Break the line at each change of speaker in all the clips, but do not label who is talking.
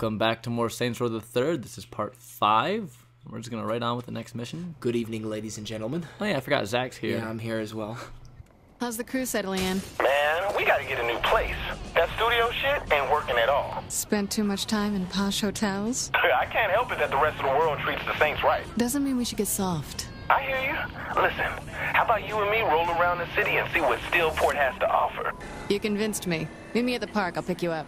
Welcome back to more Saints Row the Third. This is part 5. We're just gonna right on with the next mission.
Good evening, ladies and gentlemen.
Oh yeah, I forgot Zach's here.
Yeah, I'm here as well.
How's the crew settling in?
Man, we gotta get a new place. That studio shit ain't working at all.
Spent too much time in posh hotels?
I can't help it that the rest of the world treats the Saints right.
Doesn't mean we should get soft.
I hear you. Listen, how about you and me roll around the city and see what Stilwater has to offer?
You convinced me. Meet me at the park, I'll pick you up.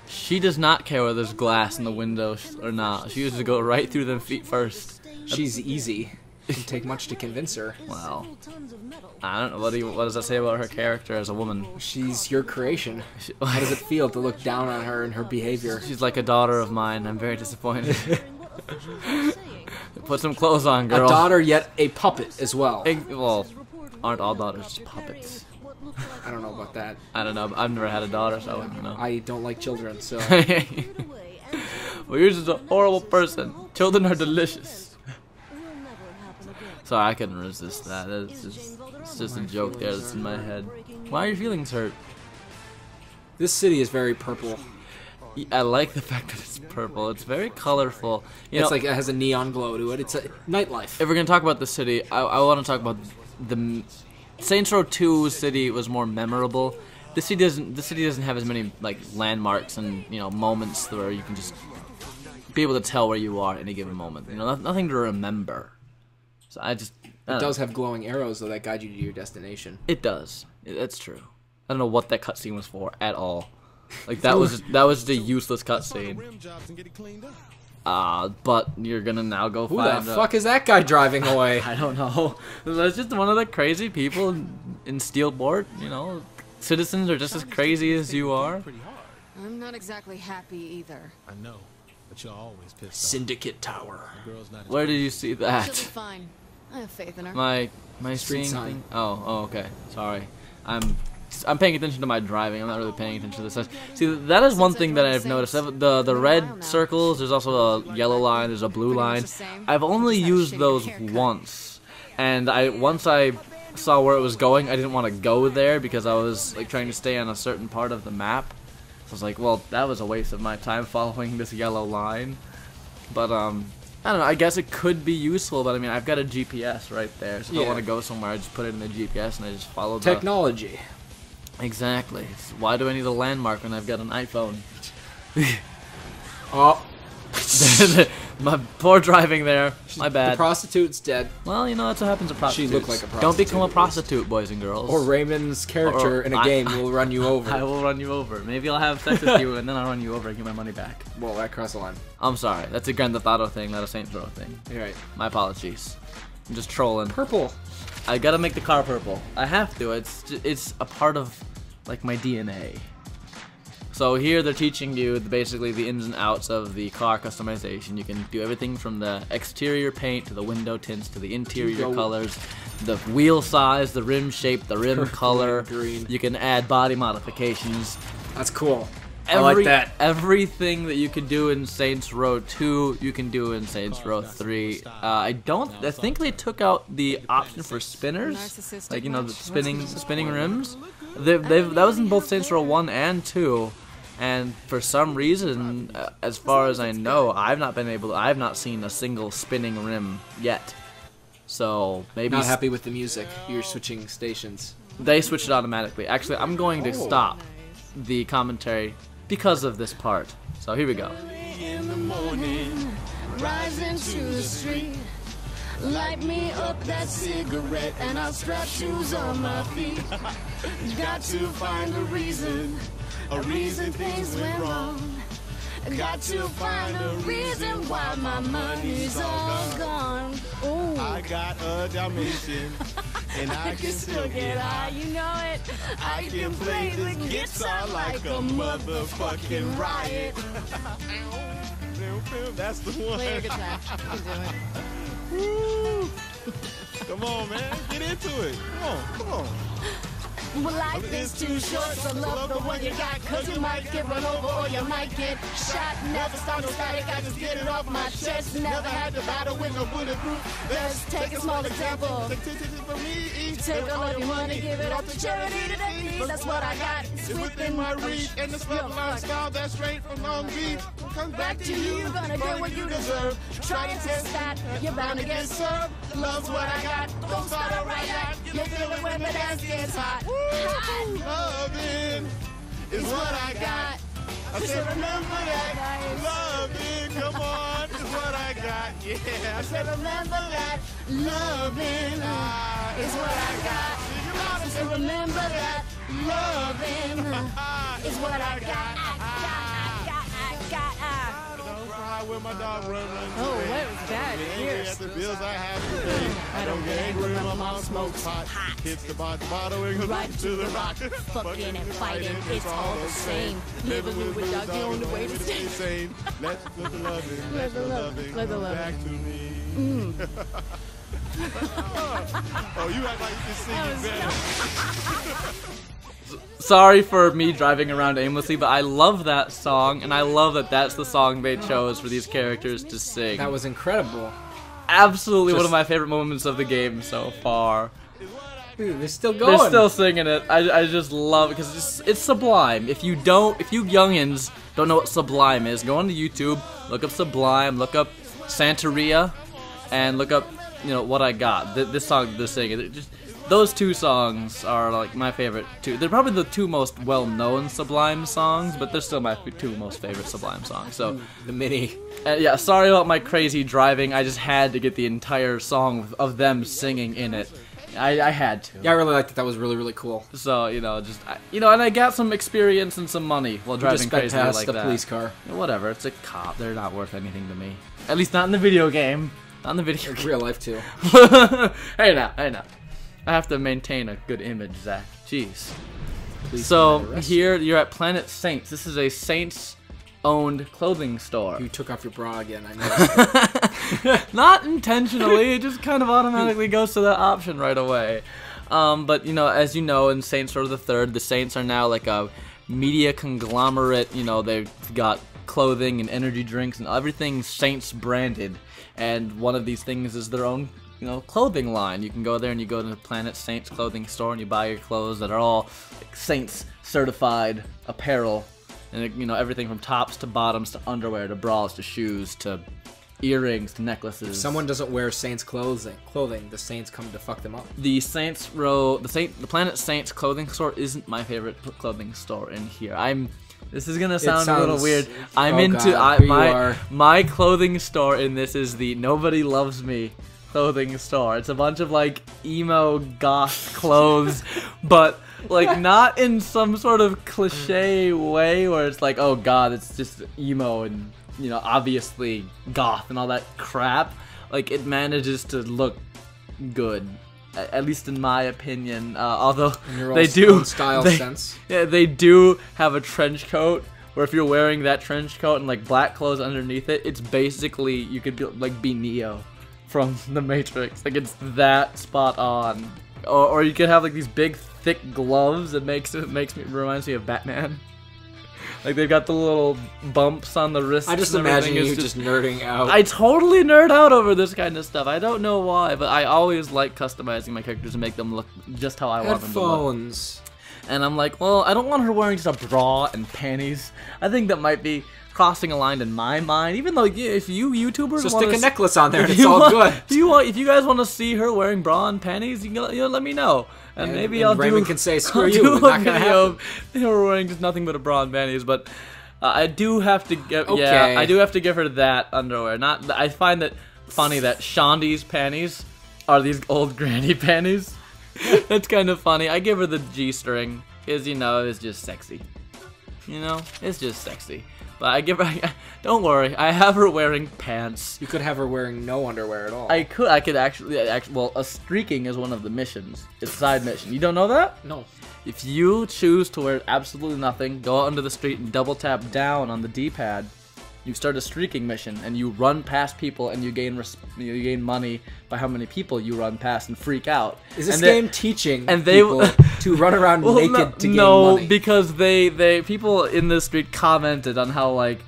She does not care whether there's glass in the windows or not. She used to go right through them feet first.
She's easy. It doesn't take much to convince her.
Wow. I don't know. What does that say about her character as a woman?
She's your creation. How does it feel to look down on her and her behavior?
She's like a daughter of mine. I'm very disappointed. Put some clothes on, girl.
A daughter, yet a puppet as well.
Well, aren't all daughters just puppets?
I don't know about that.
I don't know. I've never had a daughter, so I wouldn't know.
I don't like children, so...
Well, you're just a horrible person. Children are delicious. Sorry, I couldn't resist that. It's just a joke there that's in my head. Why are your feelings hurt?
This city is very purple.
I like the fact that it's purple. It's very colorful.
It's like it has a neon glow to it. It's a nightlife.
If we're gonna talk about the city, I want to talk about the Saints Row 2 city was more memorable. The city doesn't have as many like landmarks and moments where you can just be able to tell where you are at any given moment. Nothing to remember. So it
does have glowing arrows though that guide you to your destination.
It does. That's true. I don't know what that cutscene was for at all. Like that was the useless cutscene. But you're gonna now go find.
Who the fuck is that guy driving away?
I don't know. That's just one of the crazy people in Stilwater. Citizens are just as crazy as you are.
I'm not exactly happy either.
I know, but you're always pissed off.
Syndicate Tower.
Where did you see that?
She'll be fine. I have faith in her.
My
street
seeing
sign.
thing? Oh, okay. Sorry. I'm paying attention to my driving. I'm not really paying attention to this. See, that is one thing that I've noticed. The red circles, there's also a yellow line, there's a blue line. I've only used those once. And once I saw where it was going, I didn't want to go there because I was like trying to stay on a certain part of the map. So I was like, well, that was a waste of my time following this yellow line. But I don't know, I guess it could be useful, but I mean, I've got a GPS right there, so if I want to go somewhere, I just put it in the GPS and I just follow the...
Technology.
Exactly. Why do I need a landmark when I've got an iPhone?
Oh.
My poor driving there. My bad.
The prostitute's dead.
Well, that's what happens to prostitutes.
She looked like a prostitute.
Don't become a prostitute, boys and girls.
Or Raymond's character in a game will run you over.
I will run you over. Maybe I'll have sex with you and then I'll run you over and get my money back.
Well, that crossed the line.
I'm sorry. That's a Grand Theft Auto thing, not a Saints Row thing.
You're right.
My apologies. I'm just trolling.
Purple.
I gotta make the car purple. I have to. It's a part of like my DNA. So here they're teaching you basically the ins and outs of the car customization. You can do everything from the exterior paint to the window tints to the interior colors, the wheel size, the rim shape, the rim color.
Green.
You can add body modifications.
That's cool. I like that.
Everything that you could do in Saints Row 2, you can do in Saints Row 3. I think they took out the option for spinners, like the spinning rims. That was in both Saints Row 1 and 2, and for some reason, as far as I know, I've not seen a single spinning rim yet. So maybe
not happy with the music. You're switching stations.
They switch it automatically. Actually, I'm going to stop the commentary because of this part. So here we go.
In the morning, rising to the street, light me up that cigarette and I'll strap shoes on my feet. Got to find a reason things went wrong. Got to find a reason why my money's all gone. Ooh.
I got a Dalmatian, and I can still get high.
You know it. I can play the guitar like a motherfucking riot.
That's the one.
Play your guitar. You can do it.
Woo. Come on, man. Get into it. Come on.
Well, life is too short, so love the one you got, cause you might get run over or you might get shot. Never start no static, I just get it off my chest. Never had to battle with no bulletproof. Let's take a small example. Take all of your money, give it up to charity today. That's what I got, it's within my reach.
And this love lifestyle that's straight from Long Beach comes back to you.
You're gonna get what you deserve. Try and test that, you're bound to get served. Love's what I got, don't start it right out. You feel it when the dance gets hot.
Loving is what I got. I said remember that. Loving, come on, is what I got. Yeah, I said remember that.
Loving is what I got. I said remember that. Loving is what I got.
Don't cry when my dog run.
Oh, what was that?
Angry at the bills I have to pay. I don't get angry when my mom smokes hot. Hits the bottle and goes right to the rock.
Fucking and fighting, it's all the same.
Living with dog, the only way to stay sane. Let the loving, let the loving come back to me. Oh, you act like you can sing it better.
Sorry for me driving around aimlessly, but I love that song, and I love that that's the song they chose for these characters to sing.
That was incredible.
Absolutely one of my favorite moments of the game so far.
Dude, they're still going.
They're still singing it. I just love it because it's sublime. If you youngins don't know what sublime is, go onto YouTube, look up Sublime, look up Santeria, and look up What I Got. This song they're singing. Those two songs are like my favorite two. They're probably the two most well-known Sublime songs, but they're still my two most favorite Sublime songs. So
the MIDI.
Yeah, sorry about my crazy driving. I just had to get the entire song of them singing in it. I had to.
Yeah, I really liked it. That was really, really cool.
So and I got some experience and some money while driving crazy
past
like
the
that.
police car.
Whatever. It's a cop. They're not worth anything to me. At least not in the video game. Not in the video game.
Real life too.
Hey now. I have to maintain a good image, Zach. Jeez. So here you're at Planet Saints. This is a Saints-owned clothing store.
You took off your bra again. I know.
Not intentionally. It just kind of automatically goes to that option right away. But as you know, in Saints Row the Third, the Saints are now like a media conglomerate. They've got clothing and energy drinks and everything Saints branded. And one of these things is their own clothing line. You can go there and you go to the Planet Saints clothing store and you buy your clothes that are all like Saints certified apparel, and everything from tops to bottoms to underwear to bras to shoes to earrings to necklaces.
If someone doesn't wear Saints clothing, the Saints come to fuck them up.
The the Planet Saints clothing store isn't my favorite clothing store in here. This is gonna sound a little weird. My clothing store in this is the Nobody Loves Me clothing store. It's a bunch of like emo goth clothes, but like not in some sort of cliche way where it's like, oh god, it's just emo and obviously goth and all that crap. Like it manages to look good, at least in my opinion. Although they do
sense.
Yeah, they do have a trench coat where if you're wearing that trench coat and like black clothes underneath it, it's basically you could be Neo from the Matrix. Like it's that spot on. Or you could have like these big thick gloves that reminds me of Batman. Like they've got the little bumps on the wrists.
I just imagine you just nerding out.
I totally nerd out over this kind of stuff. I don't know why, but I always like customizing my characters and make them look just how I want them to look.
Headphones.
And I'm like, well, I don't want her wearing just a bra and panties. I think that might be crossing a line in my mind. Even though if you YouTubers
stick a necklace on there and it's all good.
If you guys want to see her wearing bra and panties, you can let me know. And maybe
Raymond can say, screw you, it's not gonna happen.
Her wearing just nothing but a bra and panties, but I do have to give
I
do have to give her that underwear. I find that funny that Shondi's panties are these old granny panties. That's kind of funny. I give her the G-string because it's just sexy. It's just sexy. But I give her. Don't worry, I have her wearing pants.
You could have her wearing no underwear at all.
I could actually. Well, a streaking is one of the missions. It's a side mission. You don't know that?
No.
If you choose to wear absolutely nothing, go out into the street and double tap down on the D-pad, you start a streaking mission and you run past people and you gain money by how many people you run past and freak out.
Is this
and
game teaching
and they
people to run around naked to gain
no,
money?
because people in the street commented on how like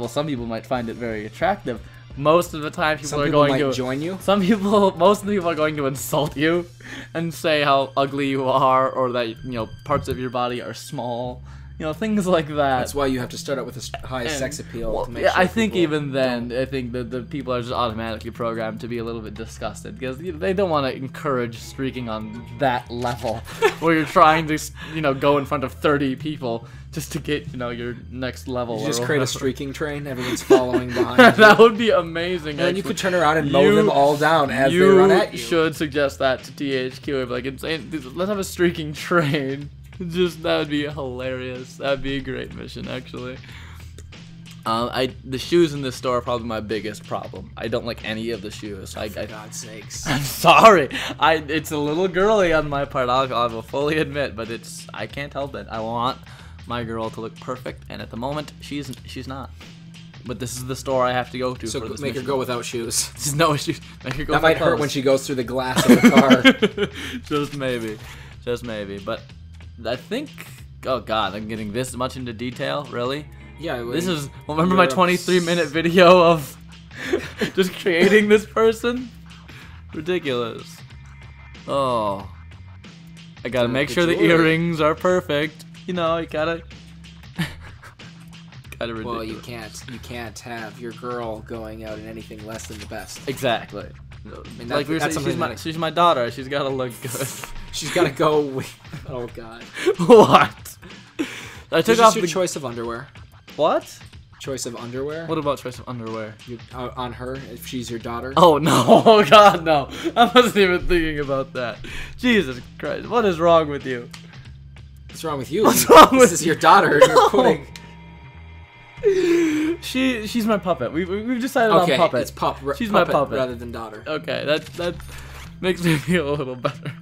some people might find it very attractive. Most of the time, most of the people are going to insult you and say how ugly you are, or that parts of your body are small, things like that.
That's why you have to start out with a high sex appeal. To make sure
I think even then, I think that the people are just automatically programmed to be a little bit disgusted because they don't want to encourage streaking on that level where you're trying to go in front of 30 people just to get your next level.
You just create a streaking train. Everyone's following behind you.
That would be aming.
And then you could turn around and mow them all down as they run at you.
You should suggest that to THQ. Like, insane. Let's have a streaking train. That would be hilarious. That'd be a great mission, actually. The shoes in this store are probably my biggest problem. I don't like any of the shoes.
For God's sakes.
I'm sorry. It's a little girly on my part. I will fully admit, but I can't help it. I want my girl to look perfect, and at the moment, she's not. But this is the store I have to go to.
So
for this
make
mission.
her go without shoes.
There's no shoes. Make her go.
That might hurt when she goes through the glass of the car.
Just maybe. But I think. Oh God, I'm getting this much into detail. Really?
Yeah.
This is. Remember my 23-minute video of just creating this person? Ridiculous. Oh. I gotta make sure the earrings are perfect. You gotta. Kind of ridiculous.
Well, you can't have your girl going out in anything less than the best.
Exactly.
I mean,
Like we were saying, she's my daughter. She's gotta look good.
She's gotta go with. Oh God.
What? I took off
your choice of underwear.
What?
Choice of underwear?
What about choice of underwear?
On her, if she's your daughter?
Oh no! Oh God, no! I wasn't even thinking about that. Jesus Christ! What is wrong with you?
What's wrong with you?
What's wrong with
This is your daughter. And you're putting.
She's my puppet. We've decided on puppet.
It's puppet.
She's my puppet
rather than daughter.
Okay, that makes me feel a little better.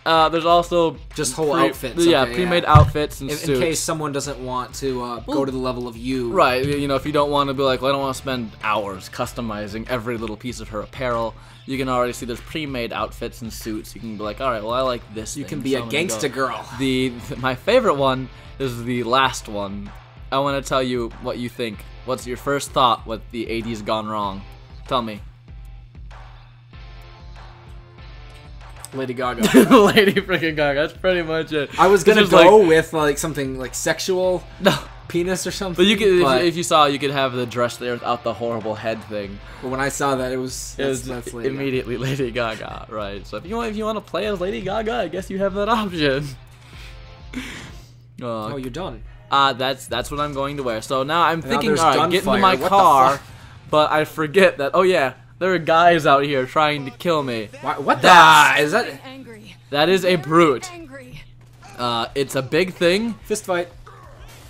There's also
just whole outfits.
Yeah, pre-made outfits and suits.
In case someone doesn't want to go to the level of you.
Right, if you don't want to be like, well, I don't want to spend hours customizing every little piece of her apparel. You can already see there's pre-made outfits and suits. You can be like, all right, well, I like this.
You can be a gangsta girl.
My favorite one is the last one. I want to tell you what you think. What's your first thought? What the 80s gone wrong? Tell me.
Lady Gaga.
Lady freaking Gaga. That's pretty much it.
I was gonna go with like something like sexual.
No.
Penis or something.
But you could, if you saw, you could have the dress there without the horrible head thing.
But when I saw that, it was Lady
immediately
Gaga.
Lady Gaga, right? So if you want to play as Lady Gaga, I guess you have that option.
Oh, you're done.
That's what I'm going to wear. So now I'm thinking,
all
right, get into my car, but I forget that. Oh yeah, there are guys out here trying to kill me.
What the? Is that?
That is a brute.
Angry.
It's a big thing.
Fist fight.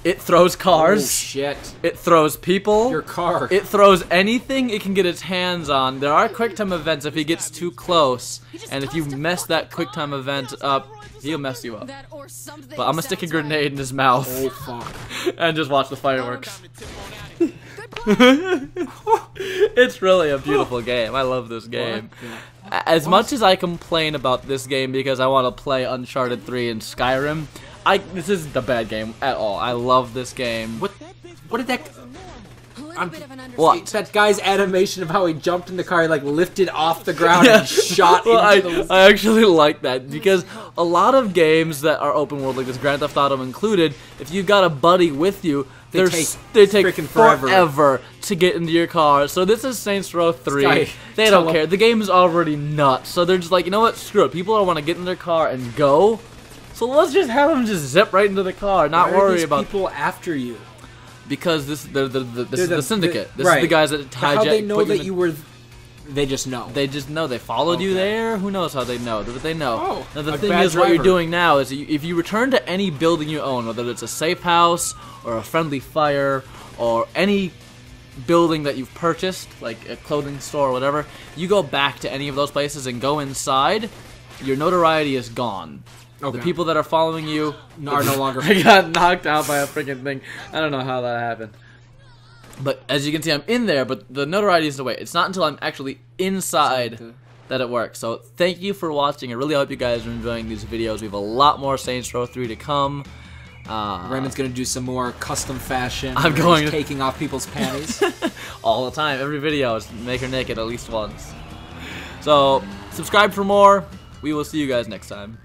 It throws cars.
Oh shit.
It throws people.
Your car.
It throws anything it can get its hands on. There are quick time events if he gets too close, and if you mess that quick time event up, he'll mess you up. But I'm gonna stick a grenade in his mouth.
Oh fuck.
And just watch the fireworks. It's really a beautiful game. I love this game. As much as I complain about this game because I want to play Uncharted 3 and Skyrim, this isn't a bad game at all. I love this game.
What did that?
What?
That guy's animation of how he jumped in the car, he like lifted off the ground and shot into the...
I actually like that because a lot of games that are open world, like this Grand Theft Auto included, if you've got a buddy with you, they take freaking forever to get into your car. So this is Saints Row 3. They don't care. The game is already nuts. So they're just like, you know what? Screw it. People don't want to get in their car and go. So let's just have them just zip right into the car, not worry about
people after you.
Because this is the Syndicate. This
right.
is the guys that hijack.
How they know that you were? They just know.
They just know. They followed you there. Who knows how they know? But they know.
Oh,
now the thing is, what you're doing now is if you return to any building you own, whether it's a safe house or a friendly fire or any building that you've purchased, like a clothing store or whatever, you go back to any of those places and go inside, your notoriety is gone. The people that are following you
are no longer.
I got knocked out by a freaking thing. I don't know how that happened. But as you can see, I'm in there, but the notoriety isn't away. It's not until I'm actually inside that it works. So thank you for watching. I really hope you guys are enjoying these videos. We have a lot more Saints Row 3 to come.
Raymond's gonna do some more custom fashion.
I'm going to
taking off people's panties
all the time. Every video is make her naked at least once. So subscribe for more. We will see you guys next time.